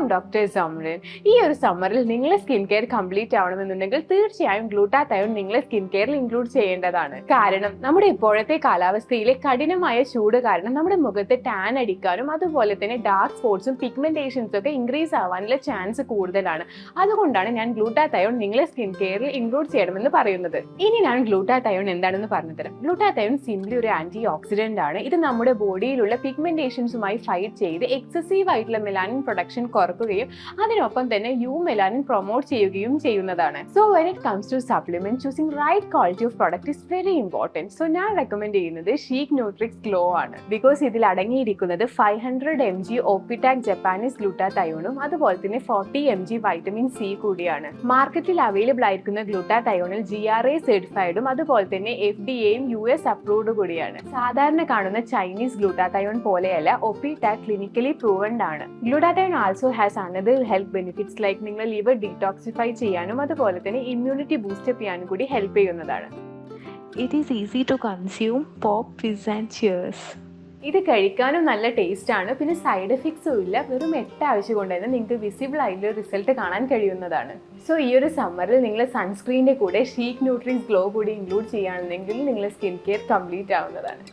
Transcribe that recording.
am Dr. Zamrin. ഈ ഒരു സമ്മറിൽ നിങ്ങളെ സ്കിൻ കെയർ കംപ്ലീറ്റ് ആവണമെന്നുണ്ടെങ്കിൽ തീർച്ചയായും ഗ്ലൂട്ടാതയോൺ നിങ്ങളെ സ്കിൻ കെയറിൽ ഇൻക്ലൂഡ് ചെയ്യേണ്ടതാണ്. കാരണം നമ്മുടെ ഇപ്പോഴത്തെ കാലാവസ്ഥയിലെ കഠിനമായ ചൂട് കാരണം നമ്മുടെ മുഖത്ത് ടാൻ അടിക്കാനും അതുപോലെ തന്നെ ഡാർക്ക് സ്പോട്ട്സും പിഗ്മെന്റേഷൻസും ഒക്കെ ഇൻക്രീസ് ആവാനുള്ള ചാൻസ് കൂടുതലാണ്. അതുകൊണ്ടാണ് ഞാൻ ഗ്ലൂട്ടാതയോൺ നിങ്ങളെ സ്കിൻ കെയറിൽ ഇൻക്ലൂഡ് ചെയ്യണമെന്ന് പറയുന്നത്. ഇനി ഞാൻ ഗ്ലൂട്ടാതയോൺ എന്താണെന്ന് പറഞ്ഞുതരാം. ഗ്ലൂട്ടാതയോൺ സിംപ്ലി ഒരു ആന്റി ഓക്സിഡന്റ് ആണ്. ഇത് നമ്മുടെ ബോഡിയിലുള്ള പിഗ്മെന്റേഷൻസുമായി ഫൈറ്റ് ചെയ്ത് എക്സസീവ് ആയിട്ടുള്ള മെലാനിൻ പ്രൊഡക്ഷൻ കുറക്കുകയും അതിനൊപ്പം തന്നെ യു മെലാനിൻ പ്രൊമോട്ട് ചെയ്യുകയും ചെയ്യുന്നതാണ്. So when it comes to supplement, choosing right quality of product is very important. So ഞാൻ റെക്കമെൻഡ് ചെയ്യുന്നത് ഷീക്ക് ന്യൂട്രിക്സ് ഗ്ലോ ആണ്. ബിക്കോസ് ഇതിൽ അടങ്ങിയിരിക്കുന്നത് 500 mg ഓപ്പിടാക് ജപ്പാനീസ് ഗ്ലൂട്ടാതയോണും അതുപോലെ തന്നെ 40 mg വൈറ്റമിൻ സി കൂടിയാണ്. മാർക്കറ്റിൽ അവൈലബിൾ ആയിരിക്കുന്ന ഗ്ലൂട്ടാതയോണിൽ GRA സർട്ടിഫൈഡും അതുപോലെ തന്നെ FDAയും US അപ്രൂവ്ഡ് കൂടിയാണ്. സാധാരണ കാണുന്ന ചൈനീസ് ഗ്ലൂട്ടാതയോൺ പോലെയല്ല, ഓപ്പിടാക് ക്ലിനിക്കലി പ്രൂവൻഡ് ആണ്. Glutathione also has another health benefits like നിങ്ങൾ ലിവർ ഡീടോക്സിഫൈ ചെയ്യാനും അതുപോലെ തന്നെ ഇമ്മ്യൂണിറ്റി ബൂസ്റ്റപ്പ് ചെയ്യാനും കൂടി ഹെൽപ്പ് ചെയ്യുന്നതാണ്. It is easy to consume. Pop, fizz and cheers. ഇത് കഴിക്കാനും നല്ല ടേസ്റ്റ് ആണ്. പിന്നെ സൈഡ് എഫക്ട്സും ഇല്ല. വെറും 8 ആഴ്ച കൊണ്ട് തന്നെ നിങ്ങൾക്ക് വിസിബിൾ ആയിട്ടുള്ള റിസൾട്ട് കാണാൻ കഴിയുന്നതാണ്. സോ ഈ ഒരു സമ്മറിൽ നിങ്ങൾ സൺസ്ക്രീനിന്റെ കൂടെ ഷീക്ക് ന്യൂട്രിക്സ് ഗ്ലോ കൂടി ഇൻക്ലൂഡ് ചെയ്യുകയാണെങ്കിൽ നിങ്ങളുടെ സ്കിൻ കെയർ കംപ്ലീറ്റ് ആവുന്നതാണ്.